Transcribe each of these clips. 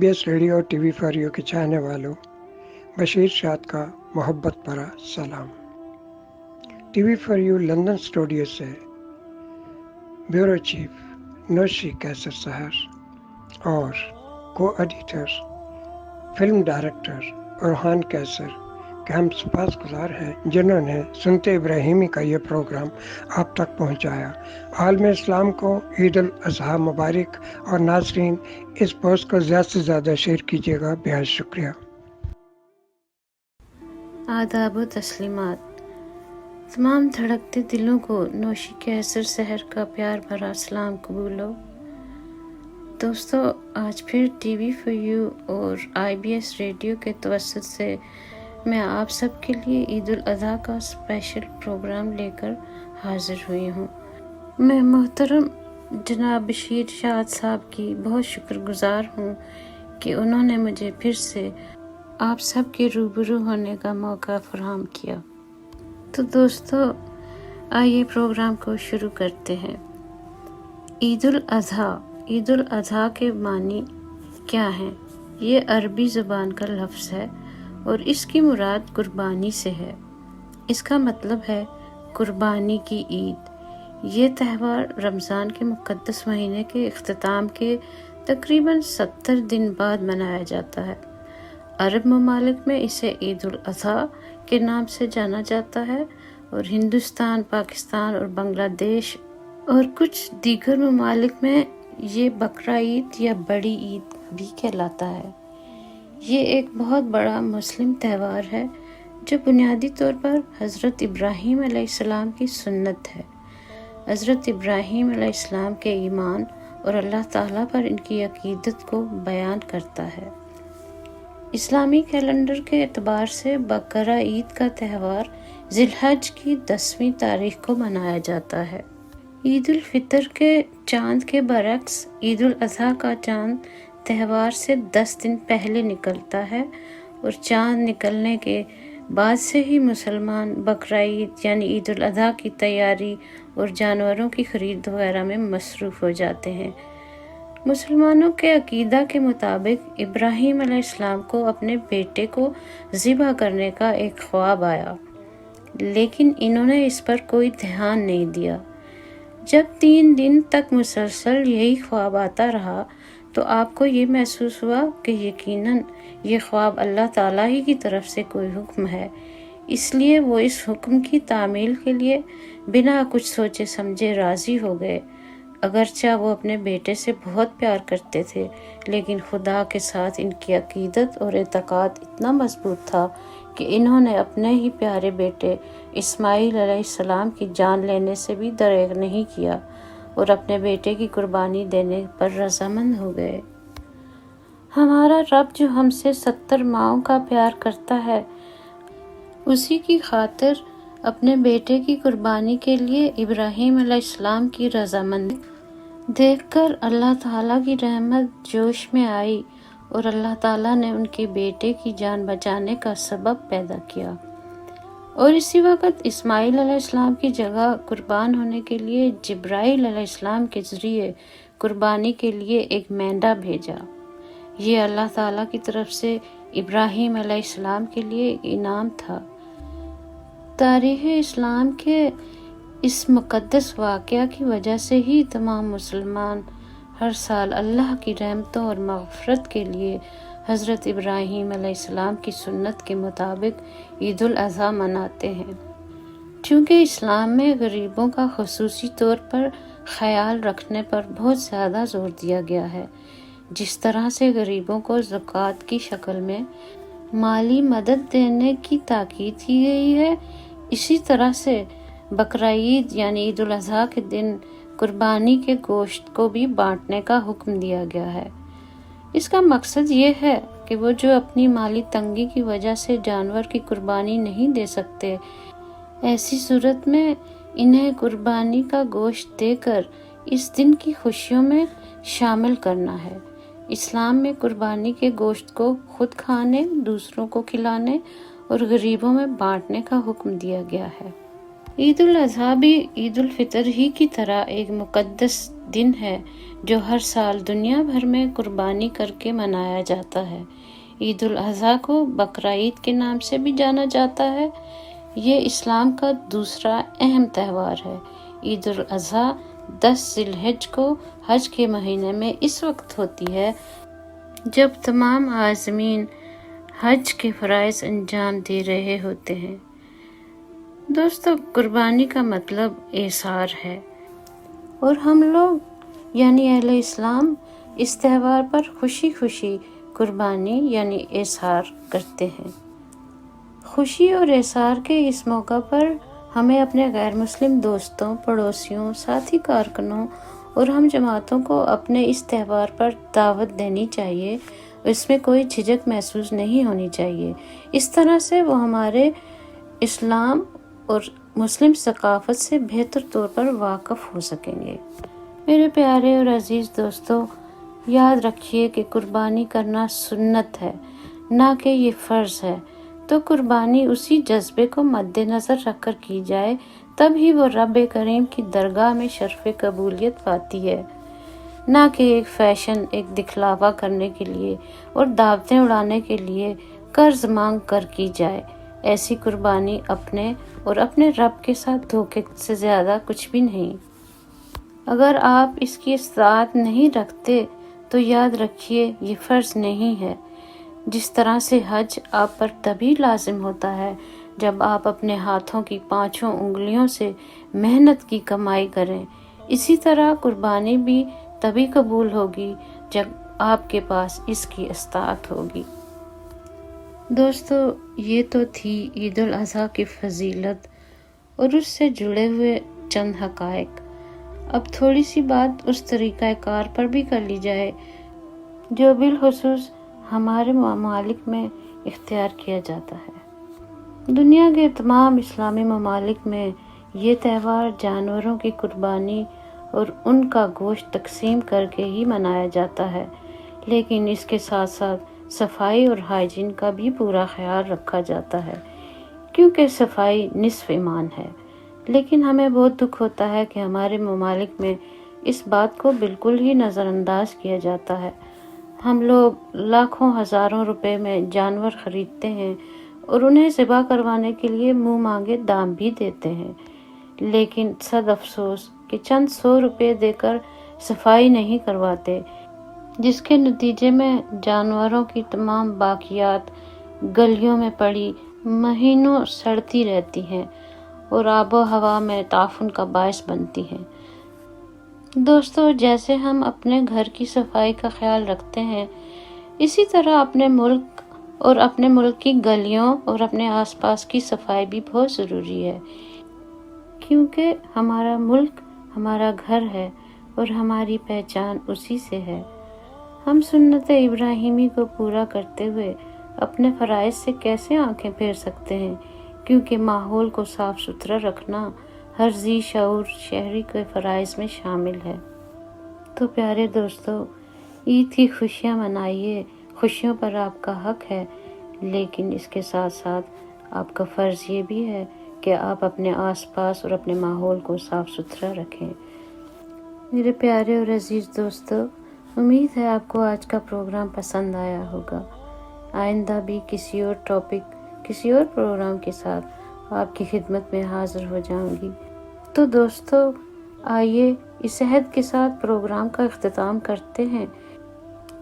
IBS radio اور TV for you کے چاہنے والوں، بشیر شاد کا محبت بھرا سلام۔ TV for you London studio سے بیورو چیف نوشی کیسر سحر اور کو ایڈیٹر فلم ڈائریکٹر ارحان کیسر کہ ہم سپاسگزار ہیں جنہوں نے سنتے ابراہیمی کا یہ پروگرام آپ تک پہنچایا۔ عالم اسلام کو عید الاضحیٰ مبارک، اور ناظرین اس پوسٹ کو زیادہ سے زیادہ شیئر کیجیے گا۔ بہت شکریہ۔ آداب و تسلیمات۔ تمام دھڑکتے دلوں کو نوشی کیسر سحر کا پیار بھرا سلام قبول ہو۔ دوستو، آج پھر TV فار یو اور IBS ریڈیو کے توسط سے میں آپ سب کے لیے عید الاضحیٰ کا اسپیشل پروگرام لے کر حاضر ہوئی ہوں۔ میں محترم جناب بشیر شاد صاحب کی بہت شکر گزار ہوں کہ انہوں نے مجھے پھر سے آپ سب کے روبرو ہونے کا موقع فراہم کیا۔ تو دوستو، آئیے پروگرام کو شروع کرتے ہیں۔ عید الاضحیٰ۔ عید الاضحیٰ کے معنی کیا ہیں؟ یہ عربی زبان کا لفظ ہے اور اس کی مراد قربانی سے ہے۔ اس کا مطلب ہے قربانی کی عید۔ یہ تہوار رمضان کے مقدس مہینے کے اختتام کے تقریباً 70 دن بعد منایا جاتا ہے۔ عرب ممالک میں اسے عید الاضحیٰ کے نام سے جانا جاتا ہے، اور ہندوستان، پاکستان اور بنگلہ دیش اور کچھ دیگر ممالک میں یہ بقرہ عید یا بڑی عید بھی کہلاتا ہے۔ یہ ایک بہت بڑا مسلم تہوار ہے جو بنیادی طور پر حضرت ابراہیم علیہ السلام کی سنت ہے۔ حضرت ابراہیم علیہ السلام کے ایمان اور اللہ تعالیٰ پر ان کی عقیدت کو بیان کرتا ہے۔ اسلامی کیلنڈر کے اعتبار سے بقرہ عید کا تہوار ذی الحج کی 10ویں تاریخ کو منایا جاتا ہے۔ عید الفطر کے چاند کے برعکس عید الاضحیٰ کا چاند تہوار سے 10 دن پہلے نکلتا ہے، اور چاند نکلنے کے بعد سے ہی مسلمان بقرہ عید یعنی عید الاضحیٰ کی تیاری اور جانوروں کی خرید وغیرہ میں مصروف ہو جاتے ہیں۔ مسلمانوں کے عقیدہ کے مطابق ابراہیم علیہ السلام کو اپنے بیٹے کو ذبح کرنے کا ایک خواب آیا، لیکن انہوں نے اس پر کوئی دھیان نہیں دیا۔ جب 3 دن تک مسلسل یہی خواب آتا رہا تو آپ کو یہ محسوس ہوا کہ یقیناً یہ خواب اللہ تعالیٰ ہی کی طرف سے کوئی حکم ہے۔ اس لیے وہ اس حکم کی تعمیل کے لیے بنا کچھ سوچے سمجھے راضی ہو گئے۔ اگرچہ وہ اپنے بیٹے سے بہت پیار کرتے تھے، لیکن خدا کے ساتھ ان کی عقیدت اور اعتقاد اتنا مضبوط تھا کہ انہوں نے اپنے ہی پیارے بیٹے اسماعیل علیہ السلام کی جان لینے سے بھی دریغ نہیں کیا اور اپنے بیٹے کی قربانی دینے پر رضامند ہو گئے۔ ہمارا رب جو ہم سے 70 ماؤں کا پیار کرتا ہے، اسی کی خاطر اپنے بیٹے کی قربانی کے لیے ابراہیم علیہ السلام کی رضامندی دیکھ کر اللہ تعالیٰ کی رحمت جوش میں آئی، اور اللہ تعالیٰ نے ان کے بیٹے کی جان بچانے کا سبب پیدا کیا، اور اسی وقت اسماعیل علیہ السلام کی جگہ قربان ہونے کے لیے جبرائیل علیہ السلام کے ذریعے قربانی کے لیے ایک مینڈا بھیجا۔ یہ اللہ تعالیٰ کی طرف سے ابراہیم علیہ السلام کے لیے ایک انعام تھا۔ تاریخ اسلام کے اس مقدس واقعہ کی وجہ سے ہی تمام مسلمان ہر سال اللہ کی رحمتوں اور مغفرت کے لیے حضرت ابراہیم علیہ السلام کی سنت کے مطابق عید الاضحیٰ مناتے ہیں۔ چونکہ اسلام میں غریبوں کا خصوصی طور پر خیال رکھنے پر بہت زیادہ زور دیا گیا ہے، جس طرح سے غریبوں کو زکوٰۃ کی شکل میں مالی مدد دینے کی تاکید کی گئی ہے، اسی طرح سے بقرہ عید یعنی عید الاضحیٰ کے دن قربانی کے گوشت کو بھی بانٹنے کا حکم دیا گیا ہے۔ اس کا مقصد یہ ہے کہ وہ جو اپنی مالی تنگی کی وجہ سے جانور کی قربانی نہیں دے سکتے، ایسی صورت میں انہیں قربانی کا گوشت دے کر اس دن کی خوشیوں میں شامل کرنا ہے۔ اسلام میں قربانی کے گوشت کو خود کھانے، دوسروں کو کھلانے اور غریبوں میں بانٹنے کا حکم دیا گیا ہے۔ عید الاضحیٰ بھی عید الفطر ہی کی طرح ایک مقدس دن ہے جو ہر سال دنیا بھر میں قربانی کر کے منایا جاتا ہے۔ عید الاضحیٰ کو بقرہ عید کے نام سے بھی جانا جاتا ہے۔ یہ اسلام کا دوسرا اہم تہوار ہے۔ عید الاضحیٰ 10 ذی الحجہ کو حج کے مہینے میں اس وقت ہوتی ہے جب تمام عازمین حج کے فرائض انجام دے رہے ہوتے ہیں۔ دوستو، قربانی کا مطلب ایثار ہے، اور ہم لوگ یعنی اہل اسلام اس تہوار پر خوشی خوشی قربانی یعنی ایثار کرتے ہیں۔ خوشی اور ایثار کے اس موقع پر ہمیں اپنے غیر مسلم دوستوں، پڑوسیوں، ساتھی کارکنوں اور ہم جماعتوں کو اپنے اس تہوار پر دعوت دینی چاہیے۔ اس میں کوئی جھجک محسوس نہیں ہونی چاہیے۔ اس طرح سے وہ ہمارے اسلام اور مسلم ثقافت سے بہتر طور پر واقف ہو سکیں گے۔ میرے پیارے اور عزیز دوستو، یاد رکھیے کہ قربانی کرنا سنت ہے، نہ کہ یہ فرض ہے۔ تو قربانی اسی جذبے کو مد نظر رکھ کر کی جائے، تب ہی وہ رب کریم کی درگاہ میں شرف قبولیت پاتی ہے، نہ کہ ایک فیشن، ایک دکھلاوا کرنے کے لیے اور دعوتیں اڑانے کے لیے قرض مانگ کر کی جائے۔ ایسی قربانی اپنے اور اپنے رب کے ساتھ دھوکے سے زیادہ کچھ بھی نہیں۔ اگر آپ اس کی استطاعت نہیں رکھتے تو یاد رکھیے یہ فرض نہیں ہے۔ جس طرح سے حج آپ پر تبھی لازم ہوتا ہے جب آپ اپنے ہاتھوں کی 5 انگلیوں سے محنت کی کمائی کریں، اسی طرح قربانی بھی تبھی قبول ہوگی جب آپ کے پاس اس کی استطاعت ہوگی۔ دوستو، یہ تو تھی عید الاضحیٰ کی فضیلت اور اس سے جڑے ہوئے چند حقائق۔ اب تھوڑی سی بات اس طریقہ کار پر بھی کر لی جائے جو بالخصوص ہمارے ممالک میں اختیار کیا جاتا ہے۔ دنیا کے تمام اسلامی ممالک میں یہ تہوار جانوروں کی قربانی اور ان کا گوشت تقسیم کر کے ہی منایا جاتا ہے، لیکن اس کے ساتھ ساتھ صفائی اور ہائیجین کا بھی پورا خیال رکھا جاتا ہے، کیونکہ صفائی نصف ایمان ہے۔ لیکن ہمیں بہت دکھ ہوتا ہے کہ ہمارے ممالک میں اس بات کو بالکل ہی نظر انداز کیا جاتا ہے۔ ہم لوگ لاکھوں ہزاروں روپے میں جانور خریدتے ہیں اور انہیں ذبح کروانے کے لیے منہ مانگے دام بھی دیتے ہیں، لیکن صد افسوس کہ چند 100 روپے دے کر صفائی نہیں کرواتے، جس کے نتیجے میں جانوروں کی تمام باقیات گلیوں میں پڑی مہینوں سڑتی رہتی ہیں اور آب و ہوا میں تعفن کا باعث بنتی ہیں۔ دوستو، جیسے ہم اپنے گھر کی صفائی کا خیال رکھتے ہیں، اسی طرح اپنے ملک اور اپنے ملک کی گلیوں اور اپنے آس پاس کی صفائی بھی بہت ضروری ہے، کیونکہ ہمارا ملک ہمارا گھر ہے اور ہماری پہچان اسی سے ہے۔ ہم سنت ابراہیمی کو پورا کرتے ہوئے اپنے فرائض سے کیسے آنکھیں پھیر سکتے ہیں، کیونکہ ماحول کو صاف ستھرا رکھنا ہر ذی شعور شہری کے فرائض میں شامل ہے۔ تو پیارے دوستو، عید کی خوشیاں منائیے، خوشیوں پر آپ کا حق ہے، لیکن اس کے ساتھ ساتھ آپ کا فرض یہ بھی ہے کہ آپ اپنے آس پاس اور اپنے ماحول کو صاف ستھرا رکھیں۔ میرے پیارے اور عزیز دوستو، امید ہے آپ کو آج کا پروگرام پسند آیا ہوگا۔ آئندہ بھی کسی اور ٹاپک، کسی اور پروگرام کے ساتھ آپ کی خدمت میں حاضر ہو جاؤں گی۔ تو دوستو، آئیے اس عہد کے ساتھ پروگرام کا اختتام کرتے ہیں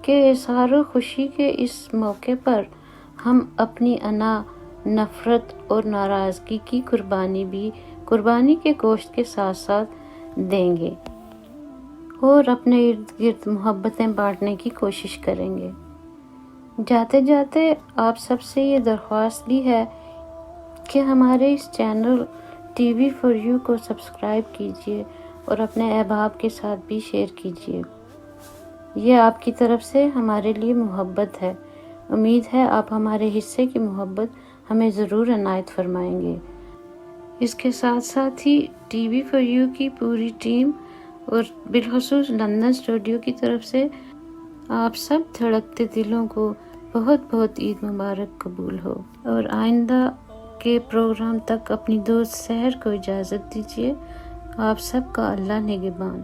کہ اظہار و خوشی کے اس موقع پر ہم اپنی انا، نفرت اور ناراضگی کی قربانی بھی قربانی کے گوشت کے ساتھ ساتھ دیں گے اور اپنے ارد گرد محبتیں بانٹنے کی کوشش کریں گے۔ جاتے جاتے آپ سب سے یہ درخواست بھی ہے کہ ہمارے اس channel T V for you کو سبسکرائب کیجیے اور اپنے احباب کے ساتھ بھی شیئر کیجیے۔ یہ آپ کی طرف سے ہمارے لیے محبت ہے۔ امید ہے آپ ہمارے حصے کی محبت ہمیں ضرور عنایت فرمائیں گے۔ اس کے ساتھ ساتھ ہی ٹی وی فار یو کی پوری ٹیم اور بالخصوص لندن اسٹوڈیو کی طرف سے آپ سب دھڑکتے دلوں کو بہت بہت عید مبارک قبول ہو، اور آئندہ کے پروگرام تک اپنی دوست سحر کو اجازت دیجیے۔ آپ سب کا اللہ نگہبان۔